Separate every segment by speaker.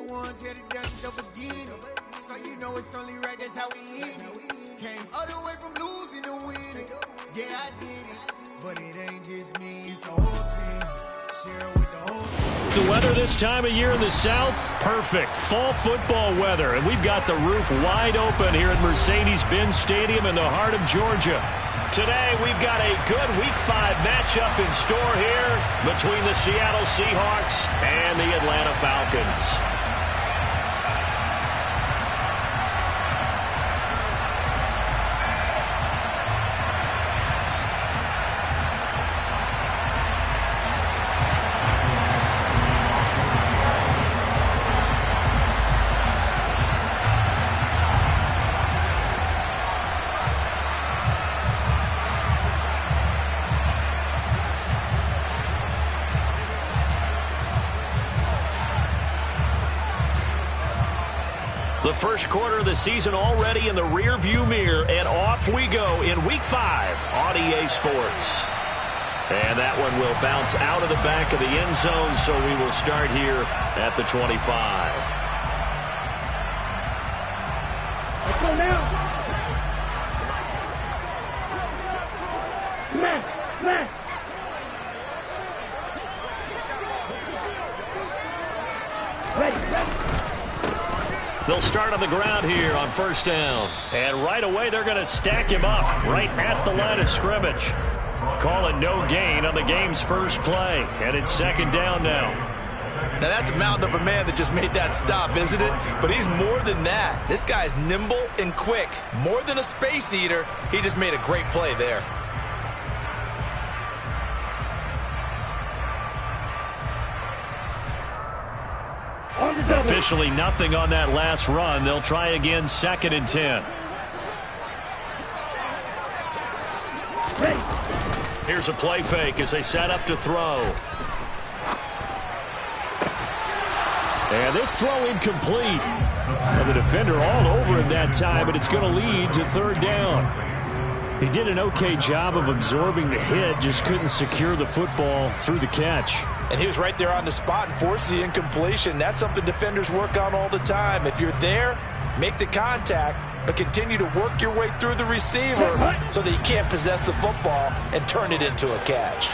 Speaker 1: ones here to dance the beginning. So you know it's only right, that's how we end it. Came all the way from losing to winning. Yeah, I did it. But it ain't just me, it's the whole team. Share with the whole team.
Speaker 2: The weather this time of year in the South, perfect. Fall football weather. And we've got the roof wide open here at Mercedes-Benz Stadium in the heart of Georgia. Today, we've got a good Week 5 matchup in store here between the Seattle Seahawks and the Atlanta Falcons. The first quarter of the season already in the rearview mirror, and off we go in Week 5 on EA Sports. And that one will bounce out of the back of the end zone, so we will start here at the 25.
Speaker 3: Let's go now. Smash, smash. Ready.
Speaker 2: They'll start on the ground here on first down. And right away, they're going to stack him up right at the line of scrimmage. Call it no gain on the game's first play. And it's second down now.
Speaker 4: Now, that's a mountain of a man that just made that stop, isn't it? But he's more than that. This guy's nimble and quick. More than a space eater. He just made a great play there.
Speaker 2: Officially nothing on that last run. They'll try again, second and 10. Here's a play fake as they set up to throw. And this throw incomplete. And the defender all over him that time, but it's going to lead to third down. He did an okay job of absorbing the hit, just couldn't secure the football through the catch.
Speaker 4: And he was right there on the spot and forced the incompletion. That's something defenders work on all the time. If you're there, make the contact, but continue to work your way through the receiver so that you can't possess the football and turn it into a catch.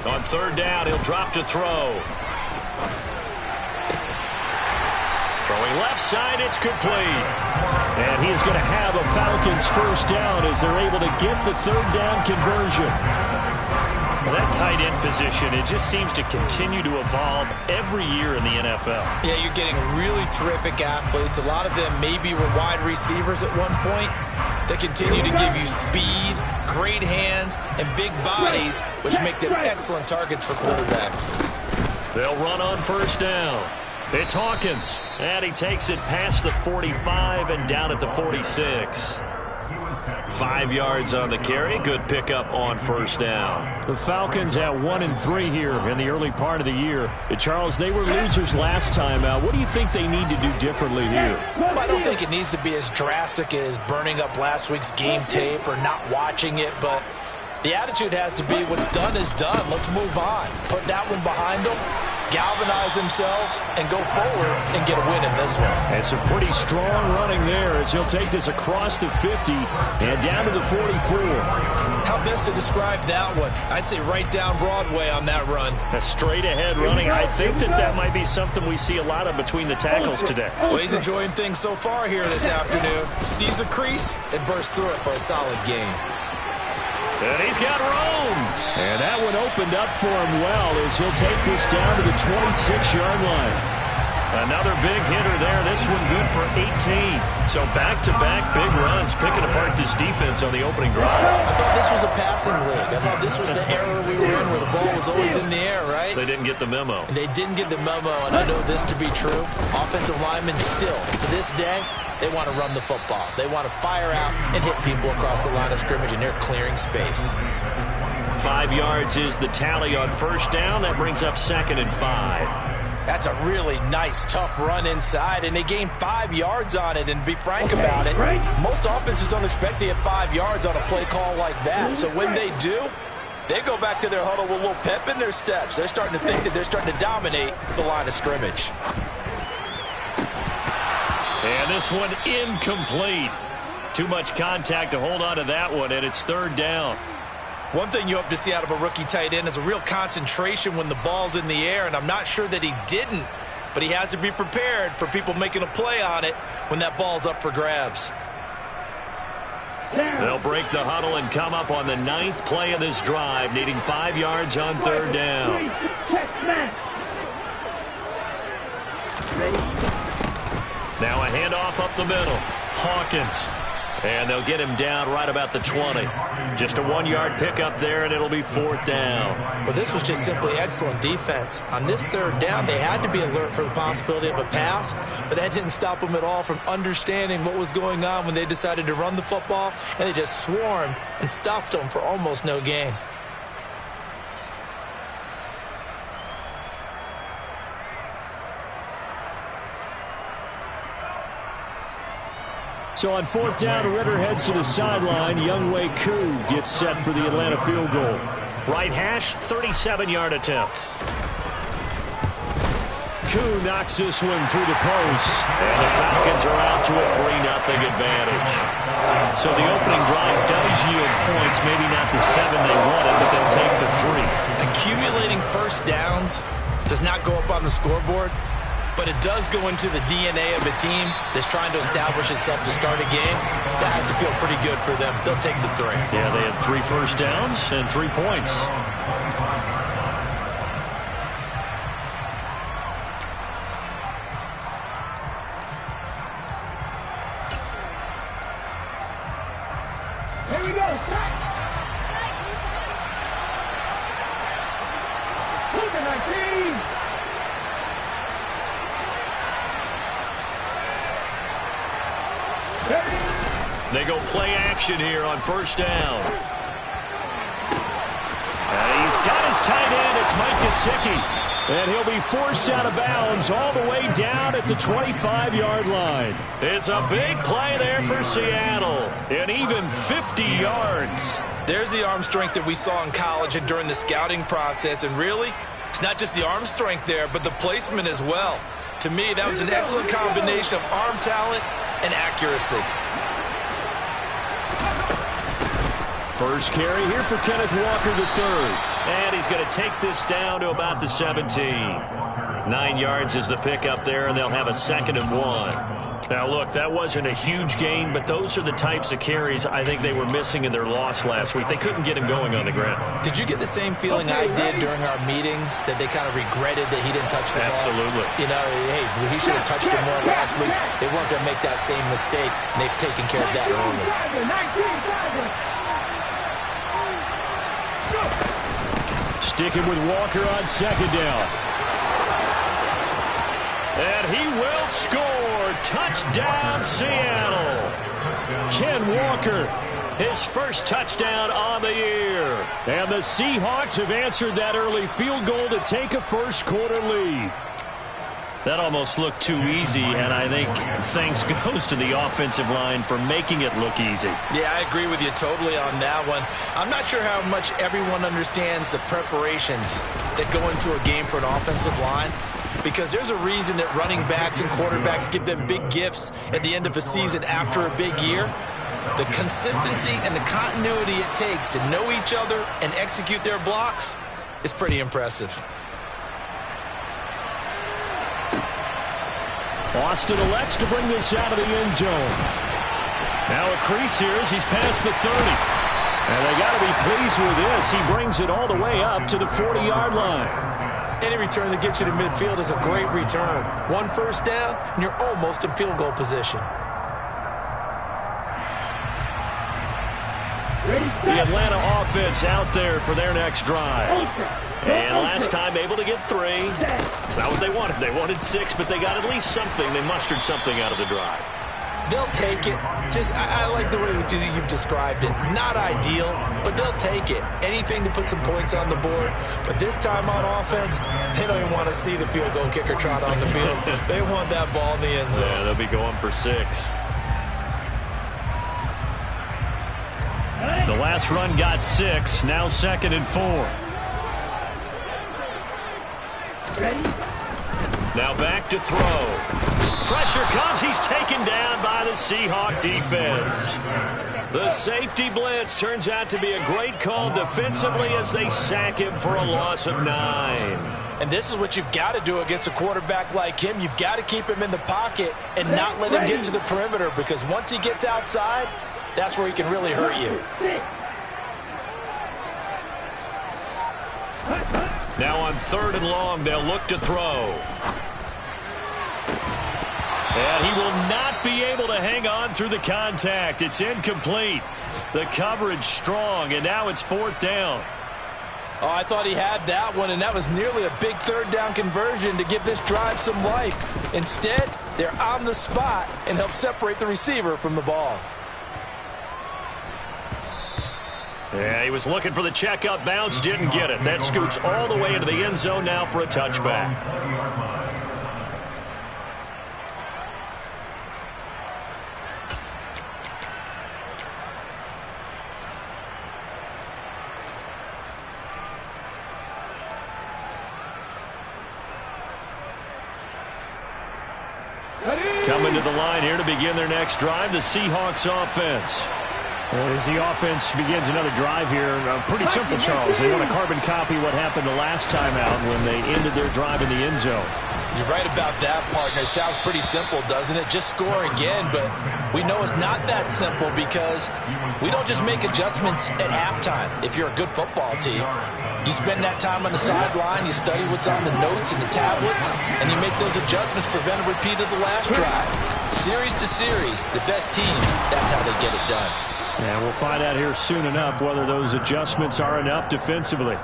Speaker 2: On third down, he'll drop to throw. Throwing left side, it's complete. And he is going to have a Falcons first down as they're able to get the third down conversion. Well, that tight end position, it just seems to continue to evolve every year in the NFL.
Speaker 4: Yeah, you're getting really terrific athletes. A lot of them maybe were wide receivers at one point. They continue to give you speed, great hands, and big bodies, which make them excellent targets for quarterbacks.
Speaker 2: They'll run on first down. It's Hawkins, and he takes it past the 45 and down at the 46. 5 yards on the carry. Good pickup on first down. The Falcons at 1-3 here in the early part of the year. Charles, they were losers last time out. What do you think they need to do differently here?
Speaker 4: Well, I don't think it needs to be as drastic as burning up last week's game tape or not watching it, but the attitude has to be what's done is done. Let's move on. Put that one behind them, galvanize themselves, and go forward and get a win in this one.
Speaker 2: And some pretty strong running there as he'll take this across the 50 and down to the 44.
Speaker 4: How best to describe that one? I'd say right down Broadway on that run.
Speaker 2: A straight ahead running. I think that might be something we see a lot of between the tackles today.
Speaker 4: Well, he's enjoying things so far here this afternoon. Sees a crease and bursts through it for a solid gain.
Speaker 2: And he's got room. And that one opened up for him well as he'll take this down to the 26-yard line. Another big hitter there. This one good for 18. So back-to-back big runs, picking apart this defense on the opening drive.
Speaker 4: I thought this was a passing league. I thought this was the era we were in where the ball was always in the air, right?
Speaker 2: They didn't get the memo.
Speaker 4: And they didn't get the memo, and I know this to be true. Offensive linemen still, to this day, they want to run the football. They want to fire out and hit people across the line of scrimmage, and they're clearing space.
Speaker 2: 5 yards is the tally on first down. That brings up 2nd and 5.
Speaker 4: That's a really nice, tough run inside, and they gained 5 yards on it. And to be frank about it, most offenses don't expect to get 5 yards on a play call like that. So when they do, They go back to their huddle with a little pep in their steps. They're starting to think that they're starting to dominate the line of scrimmage.
Speaker 2: And this one incomplete. Too much contact to hold on to that one, and it's third down.
Speaker 4: One thing you hope to see out of a rookie tight end is a real concentration when the ball's in the air, and I'm not sure that he didn't, but he has to be prepared for people making a play on it when that ball's up for grabs.
Speaker 2: They'll break the huddle and come up on the 9th play of this drive, needing 5 yards on third down. Now a handoff up the middle. Hawkins. And they'll get him down right about the 20. Just a 1-yard pickup there, and it'll be fourth down.
Speaker 4: Well, this was just simply excellent defense. On this third down, they had to be alert for the possibility of a pass, but that didn't stop them at all from understanding what was going on when they decided to run the football, and they just swarmed and stuffed them for almost no gain.
Speaker 2: So on fourth down, Ritter heads to the sideline. Younghoe Koo gets set for the Atlanta field goal. Right hash, 37-yard attempt. Koo knocks this one through the post. And the Falcons are out to a 3-0 advantage. So the opening drive does yield points. Maybe not the 7 they wanted, but they'll take the 3.
Speaker 4: Accumulating first downs does not go up on the scoreboard, but it does go into the DNA of a team that's trying to establish itself to start a game. That has to feel pretty good for them. They'll take the 3.
Speaker 2: Yeah, they had 3 first downs and 3 points.
Speaker 3: Here we go. Look at my team.
Speaker 2: They go play action here on first down. And he's got his tight end. It's Mike Gesicki. And he'll be forced out of bounds all the way down at the 25-yard line. It's a big play there for Seattle. And even 50 yards.
Speaker 4: There's the arm strength that we saw in college and during the scouting process. And really, it's not just the arm strength there, but the placement as well. To me, that was an excellent combination of arm talent and accuracy.
Speaker 2: First carry here for Kenneth Walker III. And he's going to take this down to about the 17. 9 yards is the pickup there, and they'll have a 2nd and 1. Now, look, that wasn't a huge gain, but those are the types of carries I think they were missing in their loss last week. They couldn't get him going on the ground.
Speaker 4: Did you get the same feeling I did during our meetings, that they kind of regretted that he didn't touch the ball?
Speaker 2: Absolutely.
Speaker 4: You know, hey, he should have touched it more last week. They weren't going to make that same mistake, and they've taken care of that early.
Speaker 2: Sticking with Walker on 2nd down. And he will score. Touchdown, Seattle. Ken Walker, his first touchdown on the year. And the Seahawks have answered that early field goal to take a first-quarter lead. That almost looked too easy, and I think thanks goes to the offensive line for making it look easy.
Speaker 4: Yeah, I agree with you totally on that one. I'm not sure how much everyone understands the preparations that go into a game for an offensive line, because there's a reason that running backs and quarterbacks give them big gifts at the end of a season after a big year. The consistency and the continuity it takes to know each other and execute their blocks is pretty impressive.
Speaker 2: Austin elects to bring this out of the end zone. Now a crease here as he's past the 30. And they got to be pleased with this. He brings it all the way up to the 40-yard line.
Speaker 4: Any return that gets you to midfield is a great return. 1 first down, and you're almost in field goal position.
Speaker 2: The Atlanta offense out there for their next drive. And last time able to get 3. It's not what they wanted. They wanted 6, but they got at least something. They mustered something out of the drive.
Speaker 4: They'll take it. I like the way you've described it. Not ideal, but they'll take it. Anything to put some points on the board. But this time on offense, they don't even want to see the field goal kicker trot on the field. They want that ball in the end zone.
Speaker 2: Yeah, they'll be going for 6. The last run got 6. Now 2nd and 4. Now back to throw. Pressure comes. He's taken down by the Seahawk defense. The safety blitz turns out to be a great call defensively as they sack him for a loss of 9.
Speaker 4: And this is what you've got to do against a quarterback like him. You've got to keep him in the pocket and not let him get to the perimeter, because once he gets outside, that's where he can really hurt you.
Speaker 2: Now on 3rd and long, they'll look to throw. And he will not be able to hang on through the contact. It's incomplete. The coverage strong, and now it's 4th down.
Speaker 4: Oh, I thought he had that one, and that was nearly a big 3rd down conversion to give this drive some life. Instead, they're on the spot and help separate the receiver from the ball.
Speaker 2: Yeah, he was looking for the checkup bounce, didn't get it. That scoots all the way into the end zone now for a touchback. Coming to the line here to begin their next drive, the Seahawks offense.
Speaker 5: As the offense begins another drive here, pretty simple, Charles. They want to carbon copy what happened the last time out when they ended their drive in the end zone.
Speaker 4: You're right about that, partner. It sounds pretty simple, doesn't it? Just score again, but we know it's not that simple because we don't just make adjustments at halftime. If you're a good football team, you spend that time on the sideline, you study what's on the notes and the tablets, and you make those adjustments, prevent a repeat of the last drive. Series to series, the best teams, that's how they get it done.
Speaker 5: And we'll find out here soon enough whether those adjustments are enough defensively.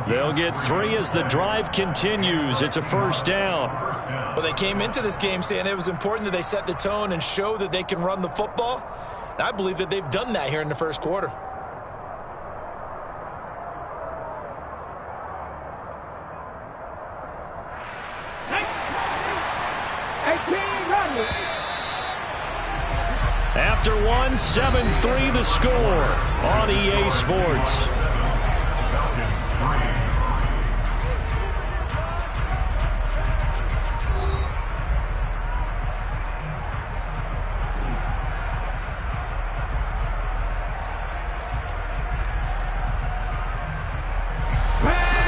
Speaker 2: They'll get 3 as the drive continues. It's a 1st down.
Speaker 4: Well, they came into this game saying it was important that they set the tone and show that they can run the football. And I believe that they've done that here in the first quarter.
Speaker 2: After 1, 7-3 the score on EA Sports.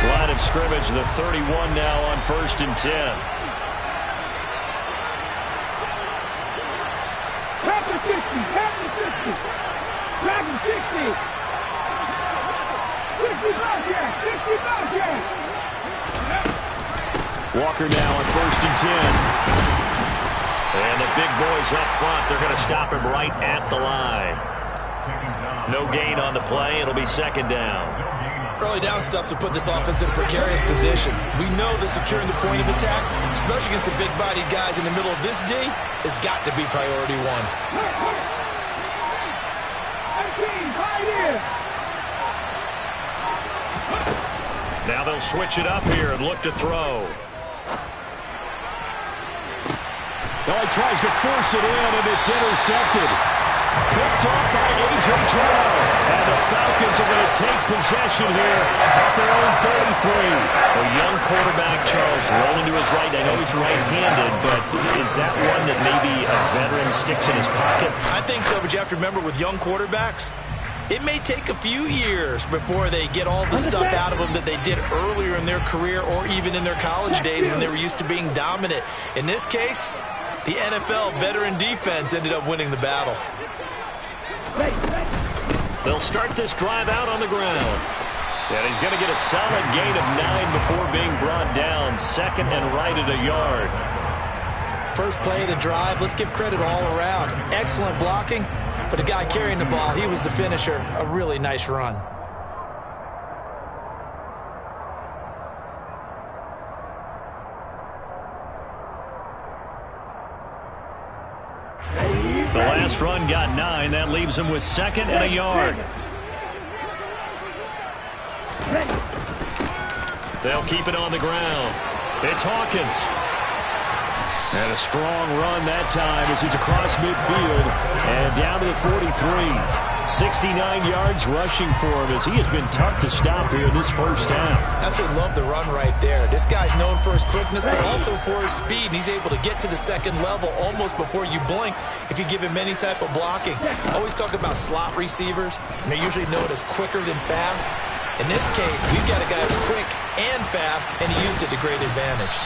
Speaker 2: Line of scrimmage, the 31 now on 1st and 10.
Speaker 3: Back to 60, back to 60, back to 60. 65 yards, 65 yards.
Speaker 2: Walker now on 1st and 10. And the big boys up front, they're going to stop him right at the line. No gain on the play. It'll be 2nd down.
Speaker 4: Early down stuff will put this offense in a precarious position. We know that securing the point of attack, especially against the big-bodied guys in the middle of this D, has got to be priority 1.
Speaker 2: Now they'll switch it up here and look to throw.
Speaker 5: Well, he tries to force it in, and it's intercepted. Picked off by M23. And the Falcons are going to take possession here at their own 33.
Speaker 2: A young quarterback, Charles, rolling to his right. I know he's right-handed, but is that one that maybe a veteran sticks in his pocket?
Speaker 4: I think so, but you have to remember with young quarterbacks, it may take a few years before they get all the stuff out of them that they did earlier in their career or even in their college days when they were used to being dominant. In this case, the NFL veteran defense ended up winning the battle.
Speaker 2: They'll start this drive out on the ground. And he's going to get a solid gain of 9 before being brought down. 2nd and right at a yard.
Speaker 4: First play of the drive, let's give credit all around. Excellent blocking, but the guy carrying the ball, he was the finisher. A really nice run.
Speaker 2: The last run got 9. That leaves him with 2nd and a yard. They'll keep it on the ground. It's Hawkins.
Speaker 5: And a strong run that time as he's across midfield and down to the 43. 69 yards rushing for him as he has been tough to stop here in this first half.
Speaker 4: Absolutely love the run right there. This guy's known for his quickness, but also for his speed. And he's able to get to the second level almost before you blink if you give him any type of blocking. I always talk about slot receivers, and they're usually known as quicker than fast. In this case, we've got a guy who's quick and fast, and he used it to great advantage.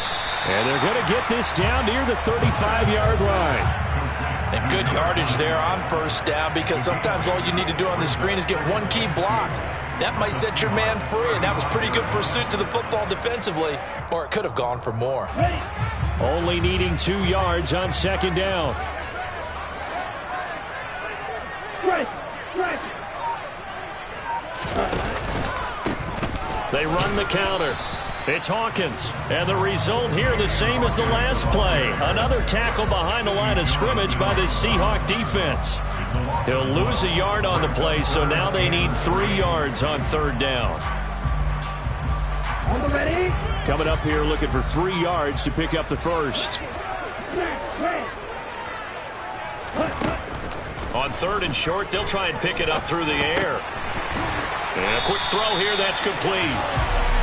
Speaker 5: And they're going to get this down near the 35-yard line.
Speaker 4: And good yardage there on first down, because sometimes all you need to do on the screen is get one key block. That might set your man free, and that was pretty good pursuit to the football defensively, or it could have gone for more.
Speaker 5: Only needing 2 yards on second down. They run the counter. It's Hawkins. And the result here the same as the last play. Another tackle behind the line of scrimmage by the Seahawk defense. He'll lose a yard on the play, so now they need 3 yards on third down. Coming up here looking for 3 yards to pick up the first. On third and short, they'll try and pick it up through the air. And a quick throw here, that's complete.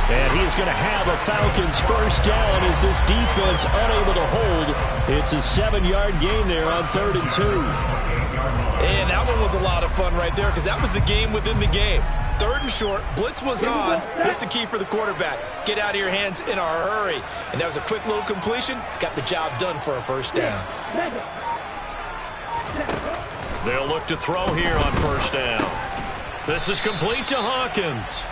Speaker 5: And he is going to have a Falcons first down as this defense unable to hold. It's a 7-yard gain there on 3rd and 2.
Speaker 4: And that one was a lot of fun right there, because that was the game within the game. 3rd and short, blitz was on. What's the key for the quarterback? Get out of your hands in a hurry. And that was a quick little completion. Got the job done for a first down.
Speaker 2: They'll look to throw here on first down. This is complete to Hawkins.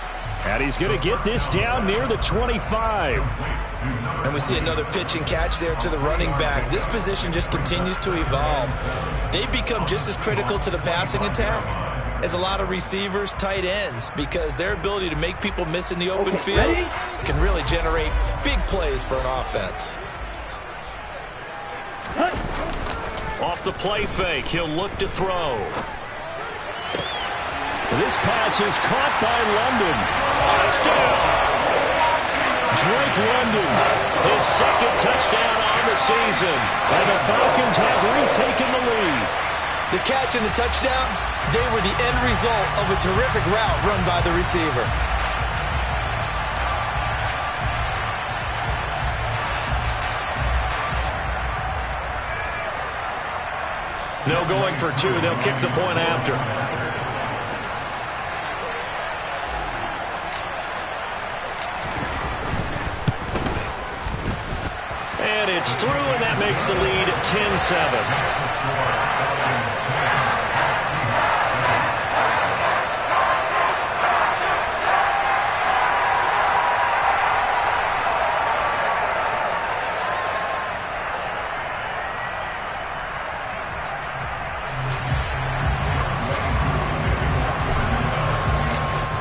Speaker 5: And he's going to get this down near the 25.
Speaker 4: And we see another pitch and catch there to the running back. This position just continues to evolve. They've become just as critical to the passing attack as a lot of receivers, tight ends, because their ability to make people miss in the open field can really generate big plays for an offense.
Speaker 2: Off the play fake, he'll look to throw.
Speaker 5: This pass is caught by London.
Speaker 2: Touchdown!
Speaker 5: Drake London,
Speaker 2: His second touchdown on the season.
Speaker 5: and the Falcons have retaken the lead.
Speaker 4: The catch and the touchdown, they were the end result of a terrific route run by the receiver.
Speaker 2: No going for 2. They'll kick the point after. And it's through, and that makes the lead 10-7.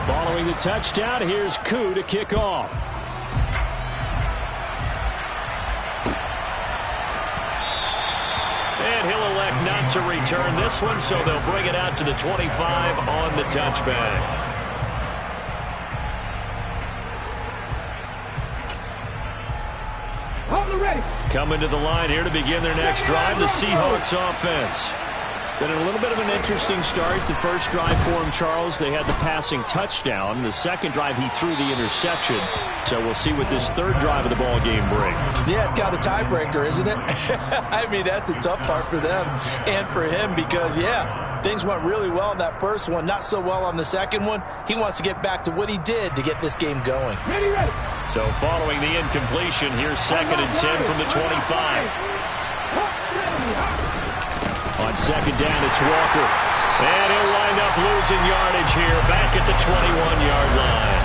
Speaker 5: Following the touchdown, here's Koo to kick off.
Speaker 2: And he'll elect not to return this one, so they'll bring it out to the 25 on the touchback. Coming to the line here to begin their next drive, the Seahawks offense. Been a little bit of an interesting start. The first drive for him, Charles, they had the passing touchdown. The second drive, he threw the interception. So we'll see what this third drive of the ball game brings.
Speaker 4: Yeah, it's kind of a tiebreaker, isn't it? I mean, that's the tough part for them and for him because, yeah, things went really well in that first one, not so well on the second one. He wants to get back to what he did to get this game going.
Speaker 2: So following the incompletion, here's 2nd and 10 from the 25. On second down, it's Walker. And he'll wind up losing yardage here back at the 21-yard line.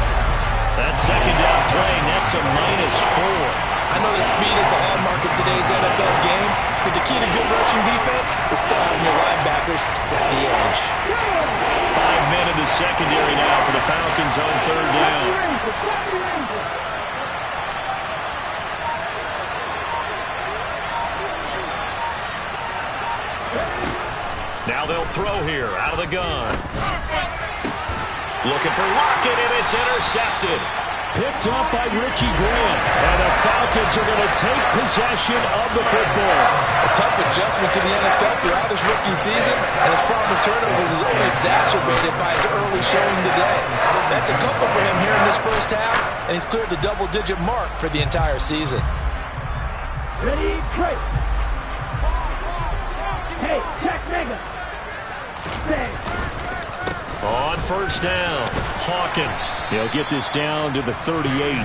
Speaker 2: That second down play nets a -4.
Speaker 4: I know that speed is the hallmark of today's NFL game, but the key to good rushing defense is still having your linebackers set the edge.
Speaker 2: 5 men in the secondary now for the Falcons on third down. Now they'll throw here out of the gun. Looking for Lockett, and it's intercepted.
Speaker 5: picked up by Richie Grant. And the Falcons are going to take possession of the football.
Speaker 4: A tough adjustment to the NFL throughout his rookie season, and his problem with turnovers is only exacerbated by his early showing today. That's a couple for him here in this first half, and he's cleared the double-digit mark for the entire season.
Speaker 3: Ready, break. Hey, check mega. Bang.
Speaker 2: On first down, Hawkins.
Speaker 5: He'll get this down to the 38.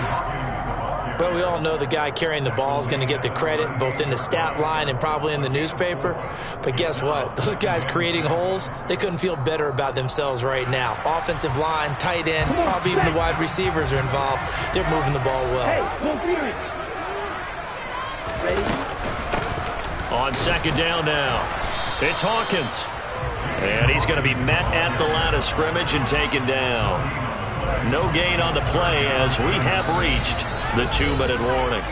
Speaker 4: But we all know the guy carrying the ball is going to get the credit both in the stat line and probably in the newspaper. But guess what? Those guys creating holes, they couldn't feel better about themselves right now. Offensive line, tight end, probably even the wide receivers are involved. They're moving the ball well.
Speaker 3: Hey, go period. Ready?
Speaker 2: On second down now, it's Hawkins. And he's going to be met at the line of scrimmage and taken down. No gain on the play as we have reached the 2-minute warning.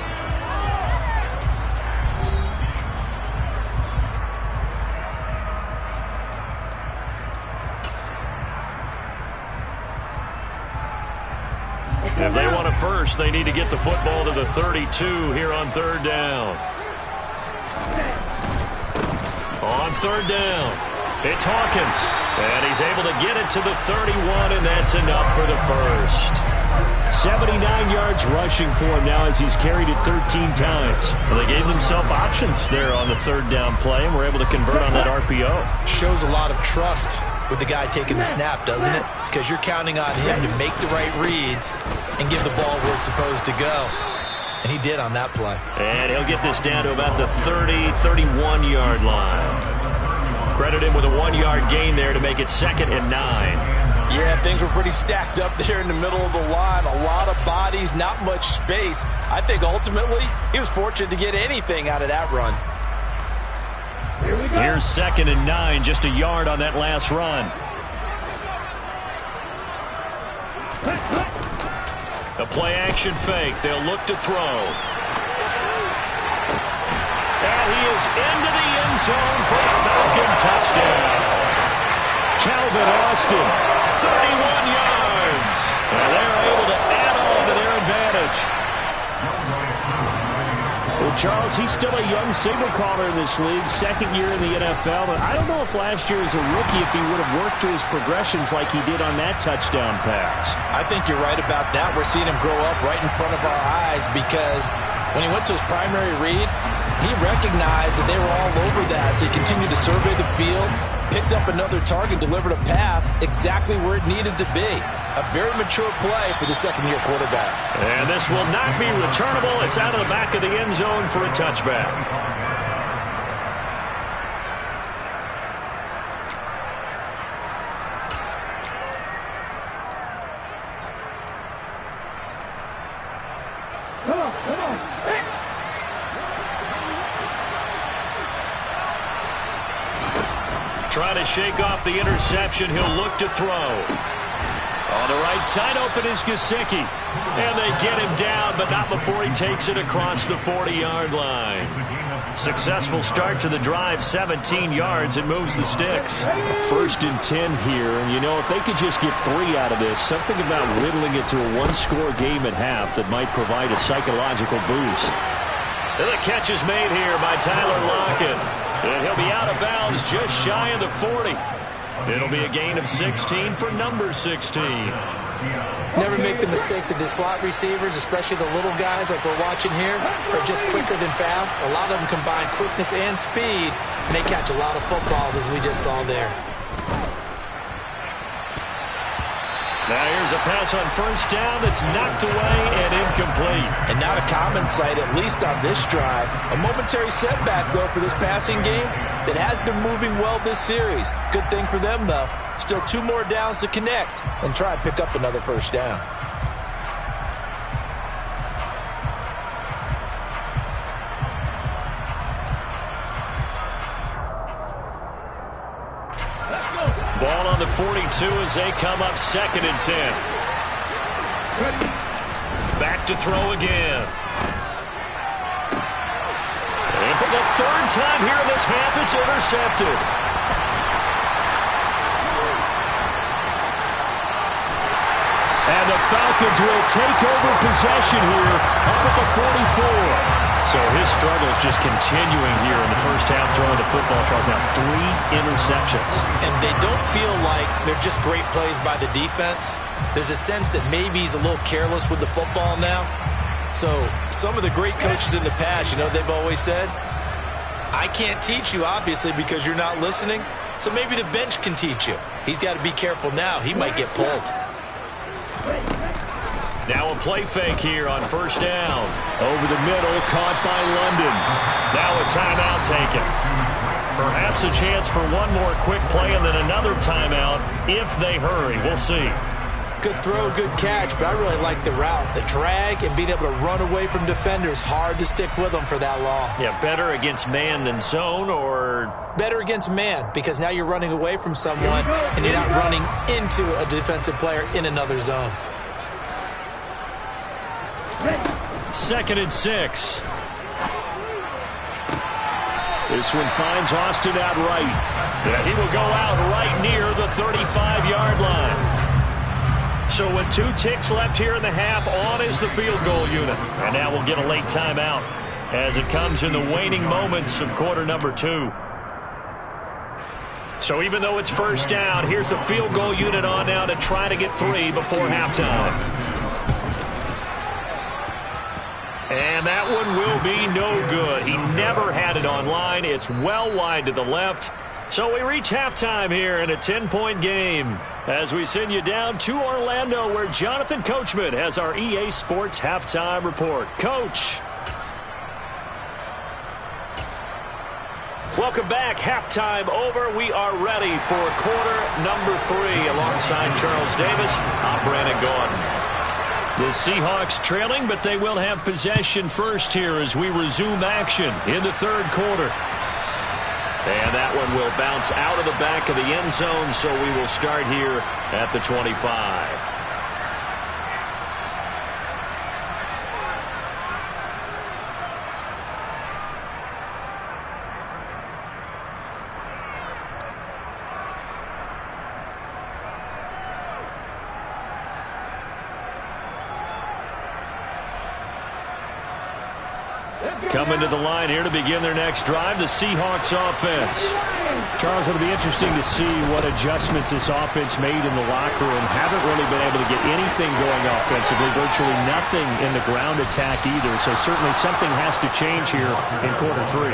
Speaker 2: If they want it first, they need to get the football to the 32 here on third down. On third down, it's Hawkins. And he's able to get it to the 31, and that's enough for the first.
Speaker 5: 79 yards rushing for him now as he's carried it 13 times.
Speaker 2: Well, they gave themselves options there on the third down play, and were able to convert on that RPO.
Speaker 4: Shows a lot of trust with the guy taking the snap, doesn't it? Because you're counting on him to make the right reads and give the ball where it's supposed to go. And he did on that play.
Speaker 2: And he'll get this down to about the 30, 31-yard line. Credit him with a 1-yard gain there to make it 2nd and 9.
Speaker 4: Yeah, things were pretty stacked up there in the middle of the line. A lot of bodies, not much space. I think ultimately he was fortunate to get anything out of that run.
Speaker 3: Here we go.
Speaker 2: Here's 2nd and 9, just a yard on that last run. The play-action fake. They'll look to throw. And he is into the end zone for a Falcon touchdown.
Speaker 5: Calvin Austin,
Speaker 2: 31 yards. And they're able to add on to their advantage.
Speaker 5: Well, Charles, he's still a young signal caller in this league, 2nd year in the NFL. But I don't know if last year as a rookie, if he would have worked through his progressions like he did on that touchdown pass.
Speaker 4: I think you're right about that. We're seeing him grow up right in front of our eyes because when he went to his primary read, he recognized that they were all over that, so he continued to survey the field, picked up another target, delivered a pass exactly where it needed to be. A very mature play for the second-year quarterback.
Speaker 2: And this will not be returnable. It's out of the back of the end zone for a touchback.
Speaker 3: Come on, come on. Hey.
Speaker 2: Trying to shake off the interception. He'll look to throw. On the right side open is Gesicki. And they get him down, but not before he takes it across the 40-yard line. Successful start to the drive, 17 yards, and moves the sticks.
Speaker 5: 1st and 10 here, and you know, if they could just get 3 out of this, something about whittling it to a 1-score game at half that might provide a psychological boost.
Speaker 2: And the catch is made here by Tyler Lockett. And he'll be out of bounds just shy of the 40. It'll be a gain of 16 for number 16.
Speaker 4: Never make the mistake that the slot receivers, especially the little guys like we're watching here, are just quicker than fast. A lot of them combine quickness and speed, and they catch a lot of footballs, as we just saw there.
Speaker 2: Now here's a pass on first down that's knocked away and incomplete.
Speaker 4: And not a common sight, at least on this drive. A momentary setback, though, for this passing game that has been moving well this series. Good thing for them, though. Still 2 more downs to connect and try and pick up another first down.
Speaker 2: Ball on the 42 as they come up 2nd and 10. Back to throw again. And for the 3rd time here in this half, it's intercepted.
Speaker 5: And the Falcons will take over possession here up at the 44.
Speaker 2: So his struggles just continuing here in the first half throwing the football. Charles, now 3 interceptions.
Speaker 4: And they don't feel like they're just great plays by the defense. There's a sense that maybe he's a little careless with the football now. So some of the great coaches in the past, you know, they've always said, I can't teach you, obviously, because you're not listening. So maybe the bench can teach you. He's got to be careful now. He might get pulled.
Speaker 2: Now a play fake here on first down.
Speaker 5: Over the middle, caught by London.
Speaker 2: Now a timeout taken. Perhaps a chance for one more quick play and then another timeout if they hurry. We'll see.
Speaker 4: Good throw, good catch, but I really like the route. The drag and being able to run away from defenders, hard to stick with them for that long.
Speaker 2: Yeah, better against man than zone, or
Speaker 4: better against man, because now you're running away from someone and you're not running into a defensive player in another zone.
Speaker 2: 2nd and 6.
Speaker 5: This one finds Austin out right.
Speaker 2: Yeah, he will go out right near the 35-yard line. So with 2 ticks left here in the half, on is the field goal unit. And now we'll get a late timeout as it comes in the waning moments of quarter number 2. So even though it's first down, here's the field goal unit on now to try to get 3 before halftime. And that one will be no good. He never had it online. It's well wide to the left. So we reach halftime here in a 10-point game as we send you down to Orlando, where Jonathan Coachman has our EA Sports halftime report. Coach. Welcome back. Halftime over. We are ready for quarter number 3 alongside Charles Davis. I'm Brandon Gordon. The Seahawks trailing, but they will have possession first here as we resume action in the 3rd quarter. And that one will bounce out of the back of the end zone, so we will start here at the 25. Coming to the line here to begin their next drive, the Seahawks offense.
Speaker 5: Charles, it'll be interesting to see what adjustments this offense made in the locker room. Haven't really been able to get anything going offensively, virtually nothing in the ground attack either. So certainly something has to change here in quarter 3.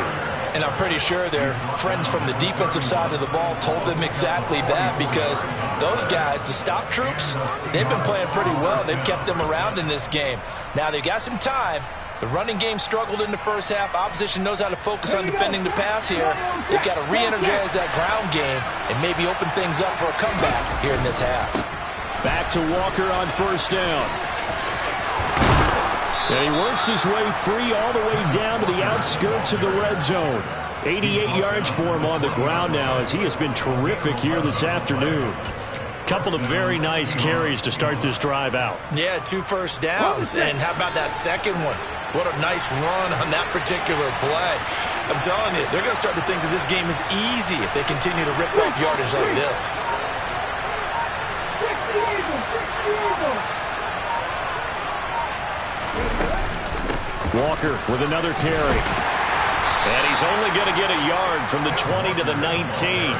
Speaker 4: And I'm pretty sure their friends from the defensive side of the ball told them exactly that, because those guys, the stop troops, they've been playing pretty well. They've kept them around in this game. Now they've got some time. The running game struggled in the first half. Opposition knows how to focus on defending the pass here. They've got to re-energize that ground game and maybe open things up for a comeback here in this half.
Speaker 5: Back to Walker on first down. And he works his way free all the way down to the outskirts of the red zone. 88 yards for him on the ground now, as he has been terrific here this afternoon.
Speaker 2: Couple of very nice carries to start this drive out.
Speaker 4: Yeah, 2 first downs. And how about that second one? What a nice run on that particular play. I'm telling you, they're going to start to think that this game is easy if they continue to rip off yardage like this.
Speaker 5: Walker with another carry.
Speaker 2: And he's only going to get a yard from the 20 to the 19.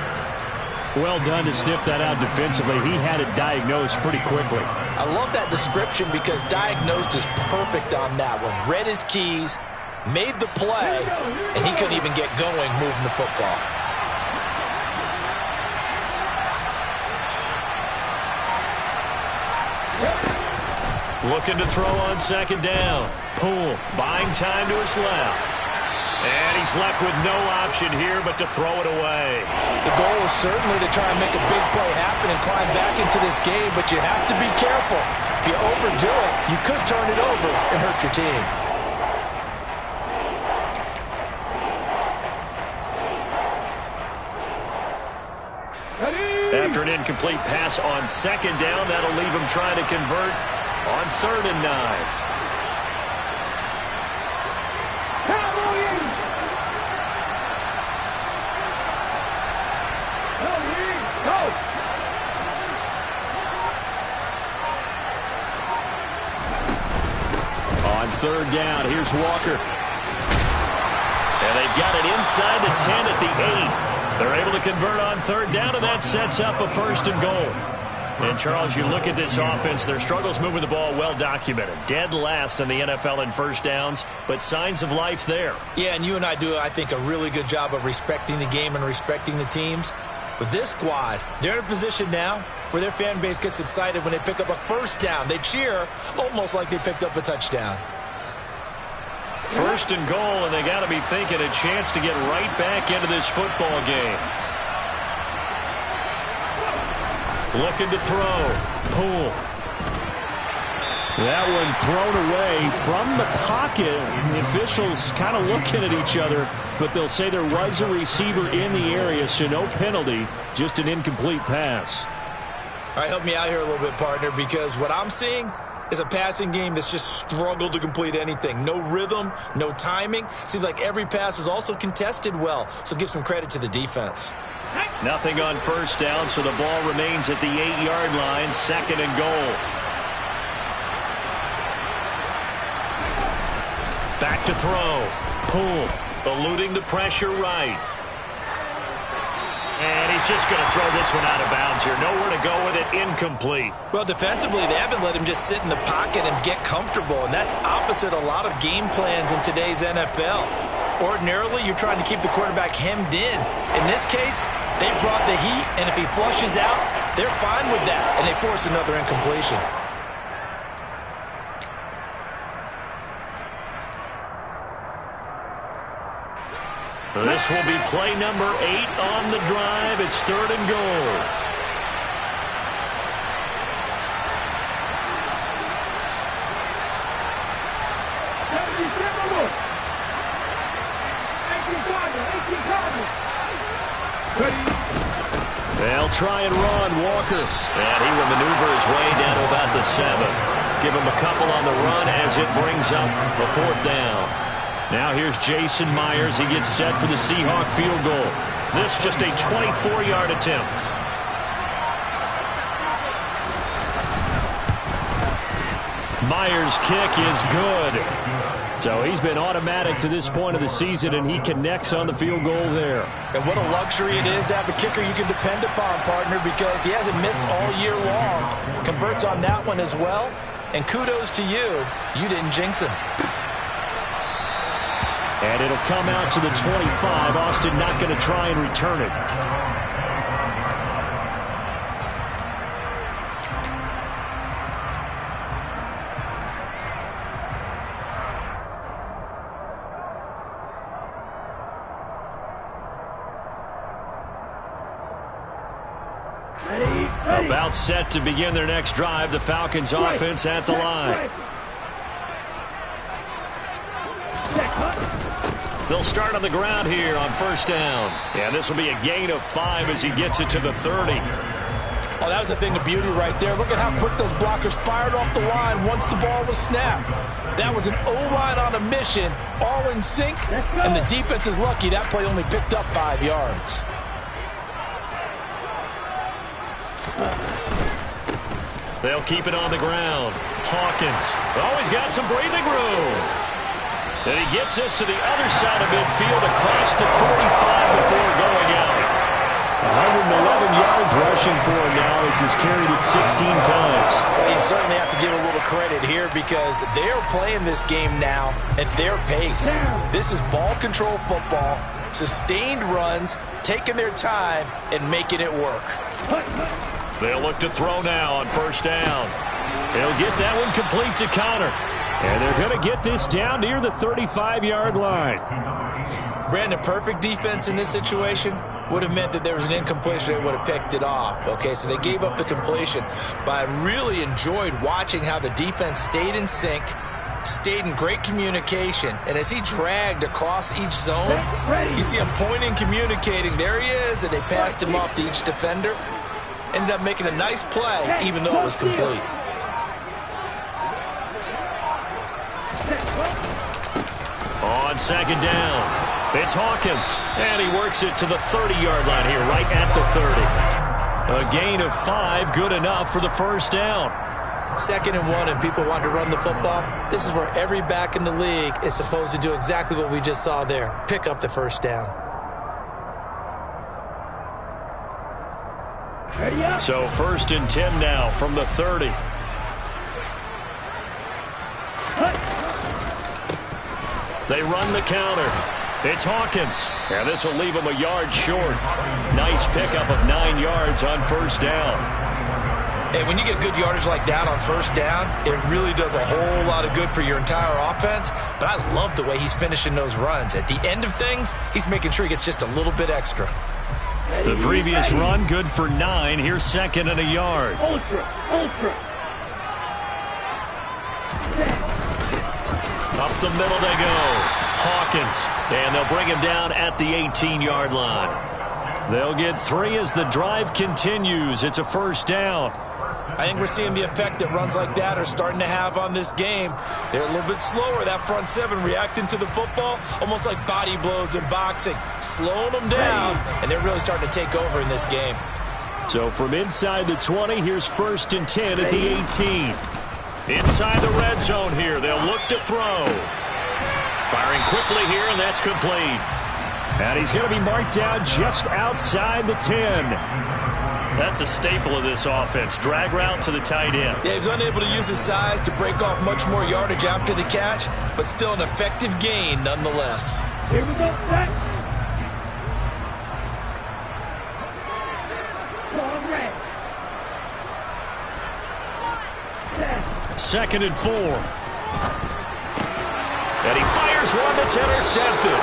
Speaker 5: Well done to sniff that out defensively. He had it diagnosed pretty quickly.
Speaker 4: I love that description, because diagnosed is perfect on that one. Read his keys, made the play, and he couldn't even get going moving the football.
Speaker 2: Looking to throw on second down. Poole buying time to his left. And he's left with no option here but to throw it away.
Speaker 4: The goal is certainly to try and make a big play happen and climb back into this game, but you have to be careful. If you overdo it, you could turn it over and hurt your team.
Speaker 2: After an incomplete pass on second down, that'll leave him trying to convert on 3rd and 9.
Speaker 5: on third down. Here's Walker.
Speaker 2: And they've got it inside the 10 at the 8. They're able to convert on third down, and that sets up a first and goal. And, Charles, you look at this offense, their struggles moving the ball well documented. Dead last in the NFL in first downs, but signs of life there.
Speaker 4: Yeah, and you and I do, I think, a really good job of respecting the game and respecting the teams. But this squad, they're in a position now where their fan base gets excited when they pick up a first down. They cheer almost like they picked up a touchdown.
Speaker 2: First and goal, and they got to be thinking a chance to get right back into this football game. Looking to throw. Poole.
Speaker 5: That one thrown away from the pocket. The officials kind of looking at each other, but they'll say there was a receiver in the area, so no penalty, just an incomplete pass.
Speaker 4: All right, help me out here a little bit, partner, because what I'm seeing is a passing game that's just struggled to complete anything. No rhythm, no timing. Seems like every pass is also contested well, so give some credit to the defense.
Speaker 2: Nothing on first down, so the ball remains at the 8-yard line, second and goal. Back to throw. Poole eluding the pressure right. And he's just going to throw this one out of bounds here. Nowhere to go with it. Incomplete.
Speaker 4: Well, defensively, they haven't let him just sit in the pocket and get comfortable, and that's opposite a lot of game plans in today's NFL. Ordinarily, you're trying to keep the quarterback hemmed in. In this case, they brought the heat, and if he flushes out, they're fine with that, and they force another incompletion.
Speaker 2: This will be play number 8 on the drive. It's third and goal. They'll try and run. Walker. And he will maneuver his way down to about the 7. Give him a couple on the run as it brings up the fourth down. Now here's Jason Myers. He gets set for the Seahawk field goal. This just a 24-yard attempt. Myers' kick is good. So he's been automatic to this point of the season, and he connects on the field goal there.
Speaker 4: And what a luxury it is to have a kicker you can depend upon, partner, because he hasn't missed all year long. Converts on that one as well. And kudos to you. You didn't jinx him.
Speaker 5: And it'll come out to the 25. Austin not going to try and return it. About set to begin their next drive. The Falcons offense at the line. They'll start on the ground here on first down. And this will be a gain of 5 as he gets it to the 30.
Speaker 4: Oh, that was a thing of beauty right there. Look at how quick those blockers fired off the line once the ball was snapped. That was an O-line on a mission, all in sync, and the defense is lucky that play only picked up 5 yards.
Speaker 2: They'll keep it on the ground. Hawkins. Oh, he's got some breathing room. And he gets us to the other side of midfield across the 45 before going out.
Speaker 5: 111 yards rushing for him now as he's carried it 16 times.
Speaker 4: Well, you certainly have to give a little credit here because they're playing this game now at their pace. This is ball control football, sustained runs, taking their time, and making it work.
Speaker 2: They'll look to throw now on first down. They'll get that one complete to Connor.
Speaker 5: And they're going to get this down near the 35-yard line.
Speaker 4: Brandon, perfect defense in this situation would have meant that there was an incompletion. They would have picked it off. Okay, so they gave up the completion. But I really enjoyed watching how the defense stayed in sync, stayed in great communication. And as he dragged across each zone, you see him pointing, communicating. There he is, and they passed him off to each defender. Ended up making a nice play, even though it was complete.
Speaker 2: On second down, it's Hawkins, and he works it to the 30-yard line here, right at the 30. A gain of 5, good enough for the first down.
Speaker 4: 2nd and 1 and people want to run the football, this is where every back in the league is supposed to do exactly what we just saw there. Pick up the first down.
Speaker 2: So 1st and 10 now from the 30. They run the counter. It's Hawkins. And this will leave him a yard short. Nice pickup of 9 yards on 1st down.
Speaker 4: And when you get good yardage like that on 1st down, it really does a whole lot of good for your entire offense. But I love the way he's finishing those runs. At the end of things, he's making sure he gets just a little bit extra.
Speaker 2: The previous run, good for 9. Here's 2nd and a yard.
Speaker 3: Ultra.
Speaker 2: Up the middle they go. Hawkins. And they'll bring him down at the 18-yard line. They'll get 3 as the drive continues. It's a 1st down.
Speaker 4: I think we're seeing the effect that runs like that are starting to have on this game. They're a little bit slower, that front 7, reacting to the football, almost like body blows in boxing, slowing them down, and they're really starting to take over in this game.
Speaker 2: So from inside the 20, here's 1st and 10 at the 18. Inside the red zone here, they'll look to throw. Firing quickly here, and that's complete. And he's going to be marked down just outside the 10. That's a staple of this offense. Drag route to the tight end.
Speaker 4: Yeah, he's unable to use his size to break off much more yardage after the catch, but still an effective gain nonetheless.
Speaker 3: Here we go, set. Set.
Speaker 2: 2nd and 4. And he fires one that's intercepted.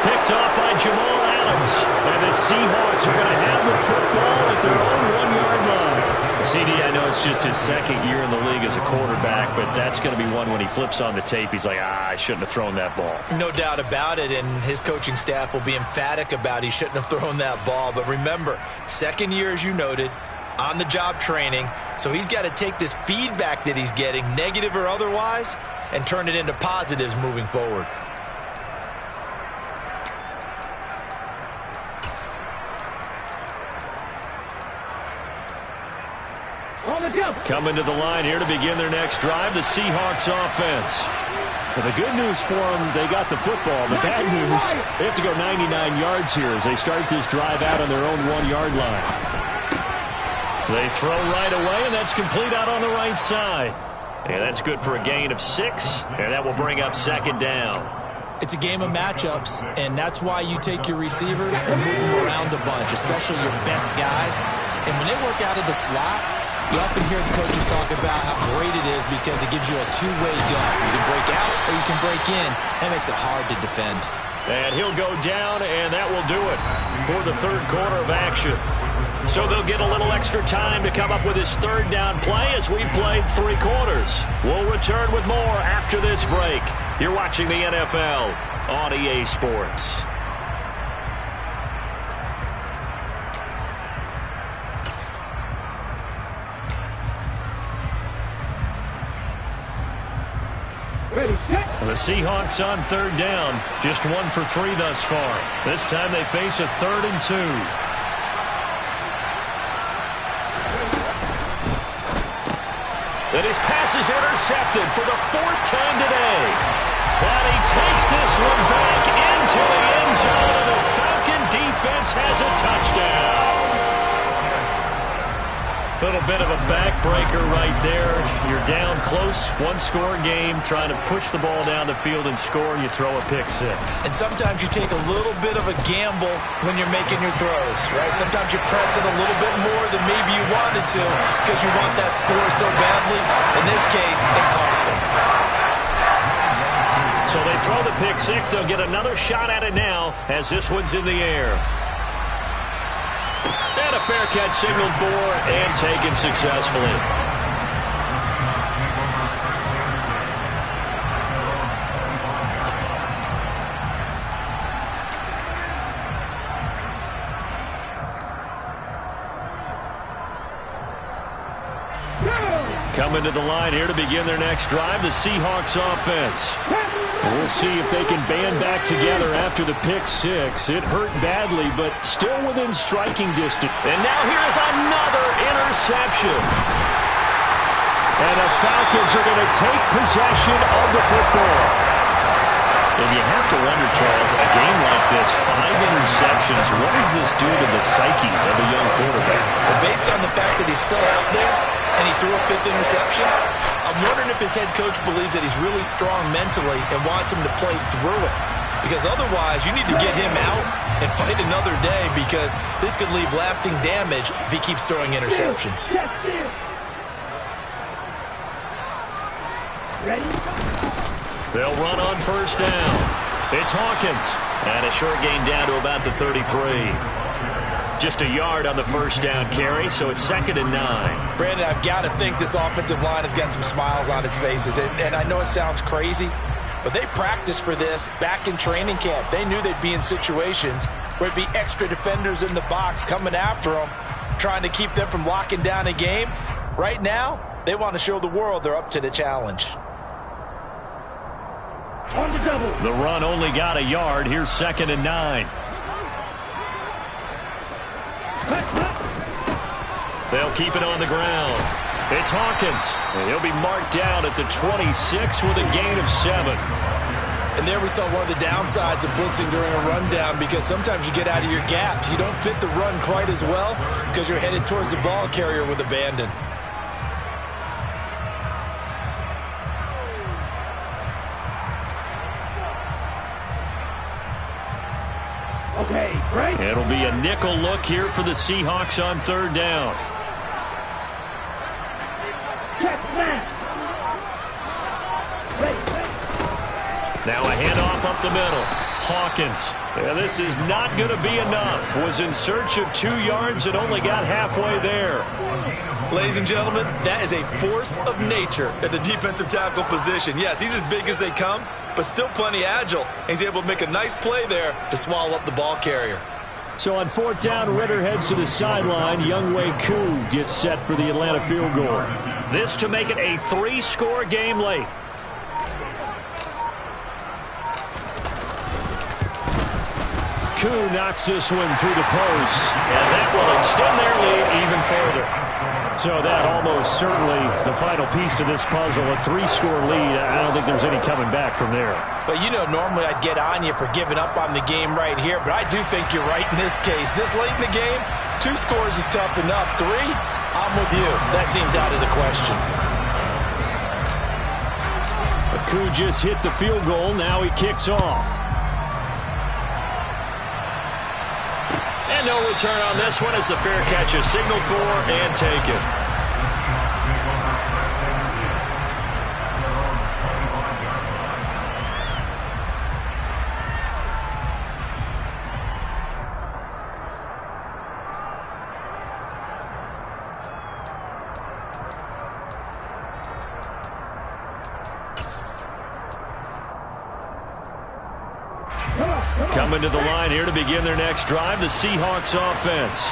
Speaker 2: Picked off by Jamal Adams. And the Seahawks are going to have the football at their own 1-yard line. CD, I know it's just his 2nd year in the league as a quarterback, but that's going to be one when he flips on the tape, he's like, I shouldn't have thrown that ball.
Speaker 4: No doubt about it, and his coaching staff will be emphatic about he shouldn't have thrown that ball. But remember, 2nd year, as you noted, on-the-job training, so he's got to take this feedback that he's getting, negative or otherwise, and turn it into positives moving forward.
Speaker 2: Coming to the line here to begin their next drive, the Seahawks offense. Well, the good news for them, they got the football. The bad news, they have to go 99 yards here as they start this drive out on their own 1-yard line. They throw right away, and that's complete out on the right side. And that's good for a gain of 6, and that will bring up 2nd down.
Speaker 4: It's a game of matchups, and that's why you take your receivers and move them around a bunch, especially your best guys. And when they work out of the slot, you often hear the coaches talk about how great it is because it gives you a two-way gun. You can break out or you can break in. That makes it hard to defend.
Speaker 2: And he'll go down, and that will do it for the 3rd quarter of action. So they'll get a little extra time to come up with his 3rd down play as we've played 3 quarters. We'll return with more after this break. You're watching the NFL on EA Sports.
Speaker 3: Ready, set.
Speaker 2: The Seahawks on 3rd down. Just 1 for 3 thus far. This time they face a 3rd and 2. And his pass is intercepted for the 4th time today. And he takes this one back into the end zone, and the Falcon defense has a touchdown. Little bit of a backbreaker right there. You're down close, 1-score game, trying to push the ball down the field and score, and you throw a pick 6.
Speaker 4: And sometimes you take a little bit of a gamble when you're making your throws, right? Sometimes you press it a little bit more than maybe you wanted to because you want that score so badly. In this case, it cost him.
Speaker 2: So they throw the pick 6. They'll get another shot at it now as this one's in the air. And a fair catch signaled for and taken successfully. Coming to the line here to begin their next drive, the Seahawks offense. We'll see if they can band back together after the pick 6. It hurt badly, but still within striking distance. And now here's another interception.
Speaker 5: And the Falcons are going to take possession of the football.
Speaker 2: And you have to wonder, Charles, a game like this, 5 interceptions, what does this do to the psyche of a young quarterback?
Speaker 4: But based on the fact that he's still out there and he threw a 5th interception, I'm wondering if his head coach believes that he's really strong mentally and wants him to play through it. Because otherwise, you need to get him out and fight another day, because this could leave lasting damage if he keeps throwing interceptions.
Speaker 2: They'll run on first down. It's Hawkins. And a short gain down to about the 33. Just a yard on the first down carry, so it's 2nd and 9.
Speaker 4: Brandon, I've got to think this offensive line has got some smiles on its faces. And I know it sounds crazy, but they practiced for this back in training camp. They knew they'd be in situations where it'd be extra defenders in the box coming after them, trying to keep them from locking down a game. Right now, they want to show the world they're up to the challenge.
Speaker 2: The run only got a yard. Here's 2nd and 9. They'll keep it on the ground. It's Hawkins. And he'll be marked down at the 26 with a gain of 7.
Speaker 4: And there we saw one of the downsides of blitzing during a rundown, because sometimes you get out of your gaps. You don't fit the run quite as well because you're headed towards the ball carrier with abandon.
Speaker 3: Okay, right?
Speaker 2: It'll be a nickel look here for the Seahawks on 3rd down. Now a handoff up the middle. Hawkins. Yeah, this is not going to be enough. Was in search of 2 yards and only got halfway there.
Speaker 4: Ladies and gentlemen, that is a force of nature at the defensive tackle position. Yes, he's as big as they come, but still plenty agile. He's able to make a nice play there to swallow up the ball carrier.
Speaker 5: So on 4th down, Ritter heads to the sideline. Younghoe Koo gets set for the Atlanta field goal.
Speaker 2: This to make it a 3-score game late.
Speaker 5: Koo knocks this one through the post.
Speaker 2: And that will extend their lead even further.
Speaker 5: So that almost certainly the final piece to this puzzle, a 3-score lead. I don't think there's any coming back from there.
Speaker 4: But you know, normally I'd get on you for giving up on the game right here, but I do think you're right in this case. This late in the game, 2 scores is tough enough. 3, I'm with you. That seems out of the question.
Speaker 5: Koo just hit the field goal. Now he kicks off.
Speaker 2: And no return on this one as the fair catch is signaled for and taken. Coming to the line here to begin their next drive, the Seahawks offense.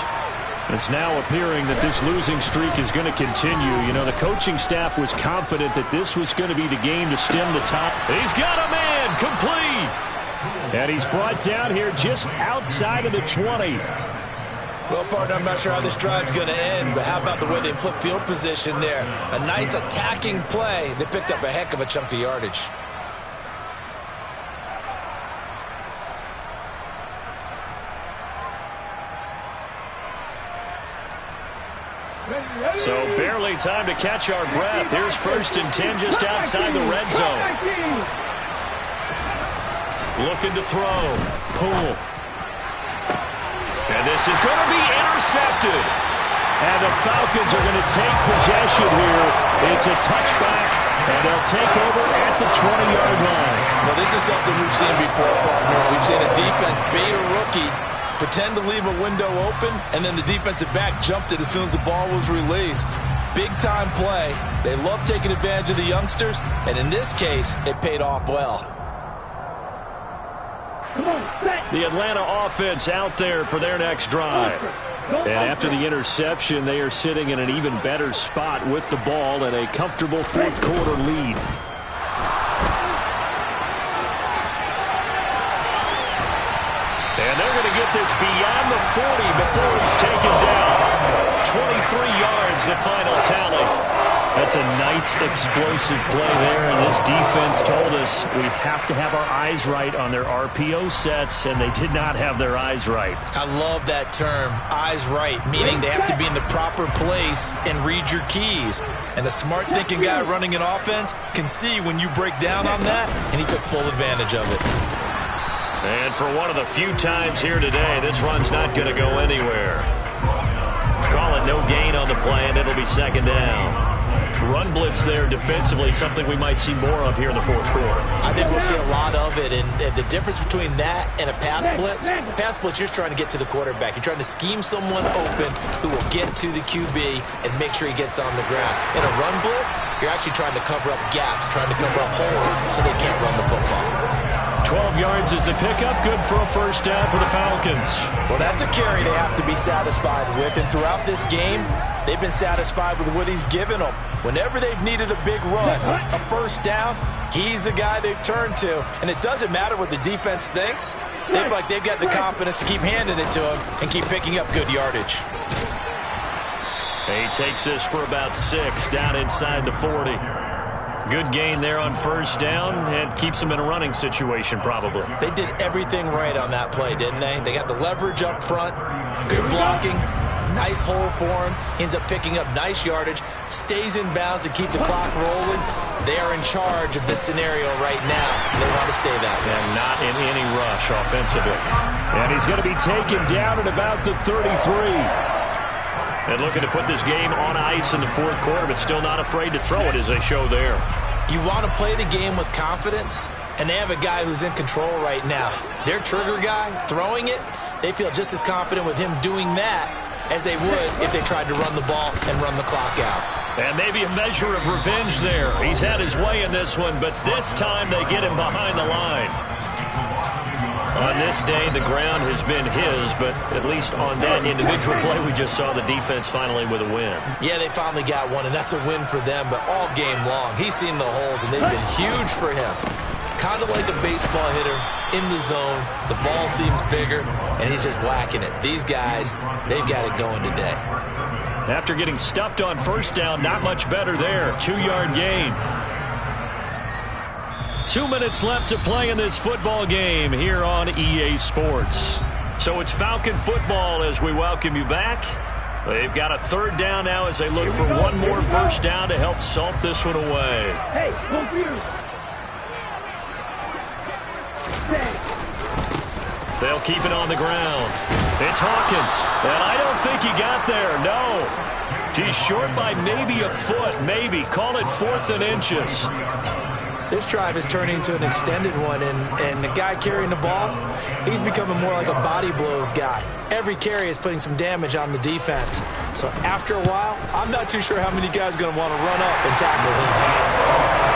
Speaker 5: It's now appearing that this losing streak is going to continue. You know, the coaching staff was confident that this was going to be the game to stem the top.
Speaker 2: He's got a man, complete.
Speaker 5: And he's brought down here just outside of the 20.
Speaker 4: Well, partner, I'm not sure how this drive's going to end, but how about the way they flip field position there? A nice attacking play. They picked up a heck of a chunk of yardage.
Speaker 2: So barely time to catch our breath. Here's 1st and 10 just outside the red zone. Looking to throw. Poole. And this is going to be intercepted.
Speaker 5: And the Falcons are going to take possession here. It's a touchback, and they'll take over at the 20-yard line.
Speaker 4: Well, this is something we've seen before, partner. We've seen a defense bait a rookie, pretend to leave a window open, and then the defensive back jumped it as soon as the ball was released. Big-time play. They love taking advantage of the youngsters, and in this case, it paid off well.
Speaker 5: The Atlanta offense out there for their next drive. And after the interception, they are sitting in an even better spot with the ball and a comfortable 4th quarter lead.
Speaker 2: And they're going to get this beyond the 40 before he's taken down. 23 yards, the final tally. That's a nice explosive play there, and this defense told us we have to have our eyes right on their RPO sets, and they did not have their eyes right.
Speaker 4: I love that term, eyes right, meaning they have to be in the proper place and read your keys. And a smart thinking guy running an offense can see when you break down on that, and he took full advantage of it.
Speaker 2: And for one of the few times here today, this run's not going to go anywhere. Call it no gain on the play, and it'll be second down. Run blitz there defensively, something we might see more of here in the fourth quarter.
Speaker 4: I think we'll see a lot of it, and the difference between that and a pass blitz, you're just trying to get to the quarterback. You're trying to scheme someone open who will get to the QB and make sure he gets on the ground. In a run blitz, you're actually trying to cover up gaps, trying to cover up holes so they can't run the football.
Speaker 2: 12 yards is the pickup, good for a first down for the Falcons.
Speaker 4: Well, that's a carry they have to be satisfied with, and throughout this game, they've been satisfied with what he's given them. Whenever they've needed a big run, a first down, he's the guy they've turned to. And it doesn't matter what the defense thinks. They've got the confidence to keep handing it to him and keep picking up good yardage.
Speaker 2: He takes this for about 6 down inside the 40. Good gain there on first down and keeps him in a running situation probably.
Speaker 4: They did everything right on that play, didn't they? They got the leverage up front, good blocking, nice hole for him, ends up picking up nice yardage, stays in bounds to keep the clock rolling. They are in charge of this scenario right now. They want to stay that way.
Speaker 2: And not in any rush offensively. And he's going to be taken down at about the 33. And looking to put this game on ice in the fourth quarter, but still not afraid to throw it as they show there.
Speaker 4: You want to play the game with confidence, and they have a guy who's in control right now. Their trigger guy, throwing it, they feel just as confident with him doing that as they would if they tried to run the ball and run the clock out.
Speaker 2: And maybe a measure of revenge there. He's had his way in this one, but this time they get him behind the line. On this day, the ground has been his, but at least on that individual play, we just saw the defense finally with a win.
Speaker 4: Yeah, they finally got one, and that's a win for them, but all game long, he's seen the holes, and they've been huge for him. Kind of like a baseball hitter in the zone. The ball seems bigger, and he's just whacking it. These guys, they've got it going today.
Speaker 2: After getting stuffed on first down, not much better there. 2-yard gain. 2 minutes left to play in this football game here on EA Sports. So it's Falcon football as we welcome you back. They've got a third down now as they look for one more first down to help salt this one away.
Speaker 3: Hey, go for you.
Speaker 2: They'll keep it on the ground. It's Hawkins, and I don't think he got there, no. He's short by maybe a foot, maybe. Call it 4th and inches.
Speaker 4: This drive is turning into an extended one, and the guy carrying the ball, he's becoming more like a body blows guy. Every carry is putting some damage on the defense. So after a while, I'm not too sure how many guys are going to want to run up and tackle him.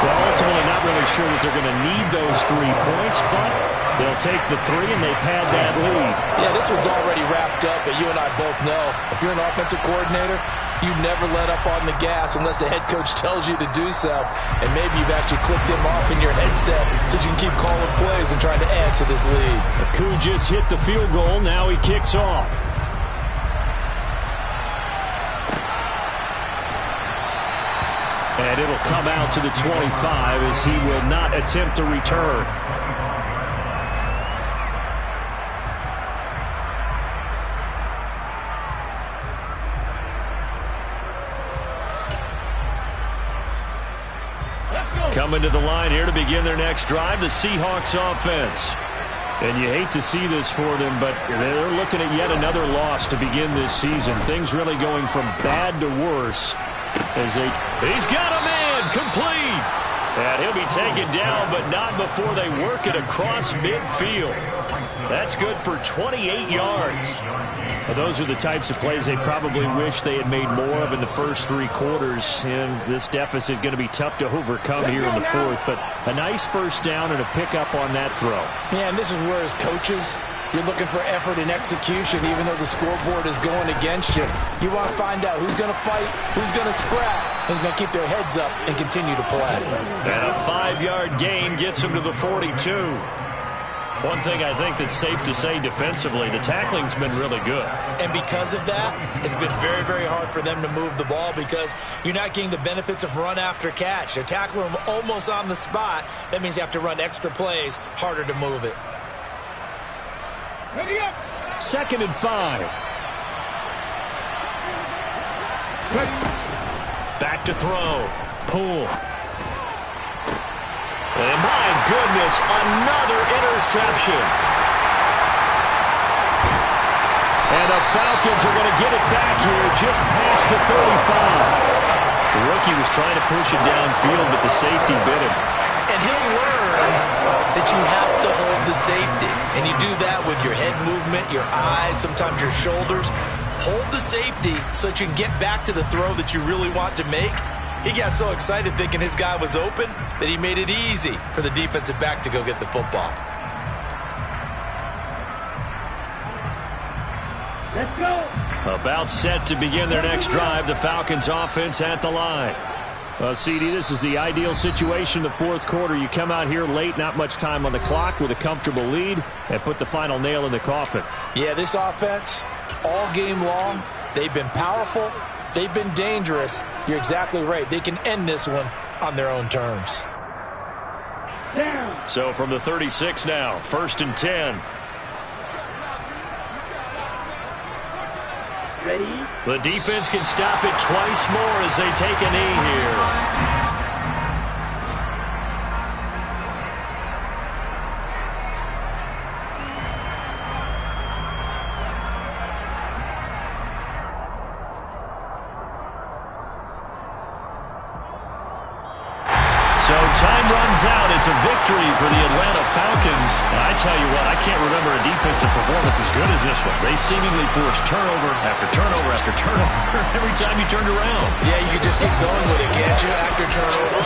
Speaker 2: Well, ultimately not really sure that they're going to need those 3 points, but they'll take the 3 and they pad that lead.
Speaker 4: Yeah, this one's already wrapped up, but you and I both know if you're an offensive coordinator, you never let up on the gas unless the head coach tells you to do so. And maybe you've actually clicked him off in your headset so you can keep calling plays and trying to add to this lead.
Speaker 2: Koo just hit the field goal. Now he kicks off. And it'll come out to the 25 as he will not attempt to return. Coming to the line here to begin their next drive, the Seahawks offense. And you hate to see this for them, but they're looking at yet another loss to begin this season. Things really going from bad to worse. He's got a man complete. And he'll be taken down, but not before they work it across midfield. That's good for 28 yards. Well, those are the types of plays they probably wish they had made more of in the first 3 quarters. And this deficit going to be tough to overcome here in the fourth. But a nice first down and a pickup on that throw.
Speaker 4: Yeah, and this is where as coaches, you're looking for effort and execution, even though the scoreboard is going against you. You want to find out who's going to fight, who's going to scrap, who's going to keep their heads up and continue to play.
Speaker 2: And a 5-yard gain gets them to the 42. One thing I think that's safe to say defensively, the tackling's been really good.
Speaker 4: And because of that, it's been very, very hard for them to move the ball because you're not getting the benefits of run after catch. They're tackling them almost on the spot. That means you have to run extra plays, harder to move it.
Speaker 3: Ready up.
Speaker 5: 2nd and 5.
Speaker 2: Back to throw. Poole. And my goodness, another interception.
Speaker 5: And the Falcons are going to get it back here just past the 35.
Speaker 2: The rookie was trying to push it downfield, but the safety bit him.
Speaker 4: And he'll learn that you have to hold the safety. And you do that with your head movement, your eyes, sometimes your shoulders. Hold the safety so that you can get back to the throw that you really want to make. He got so excited thinking his guy was open that he made it easy for the defensive back to go get the football.
Speaker 3: Let's go.
Speaker 2: About set to begin their next drive, the Falcons offense at the line.
Speaker 5: Well, CD, this is the ideal situation, the fourth quarter. You come out here late, not much time on the clock with a comfortable lead, and put the final nail in the coffin.
Speaker 4: Yeah, this offense, all game long, they've been powerful. They've been dangerous. You're exactly right. They can end this one on their own terms.
Speaker 3: Down.
Speaker 2: So from the 36 now, 1st and 10.
Speaker 3: Ready.
Speaker 2: The defense can stop it twice more as they take a knee here. So time runs out. It's a victory for the Atlanta Falcons. And I tell you what, I can't remember a defensive performance as good as this one. They seemingly forced turnover after turnover after turnover every time you turned around.
Speaker 4: Yeah, you can just keep going with it, can't you? After turnover,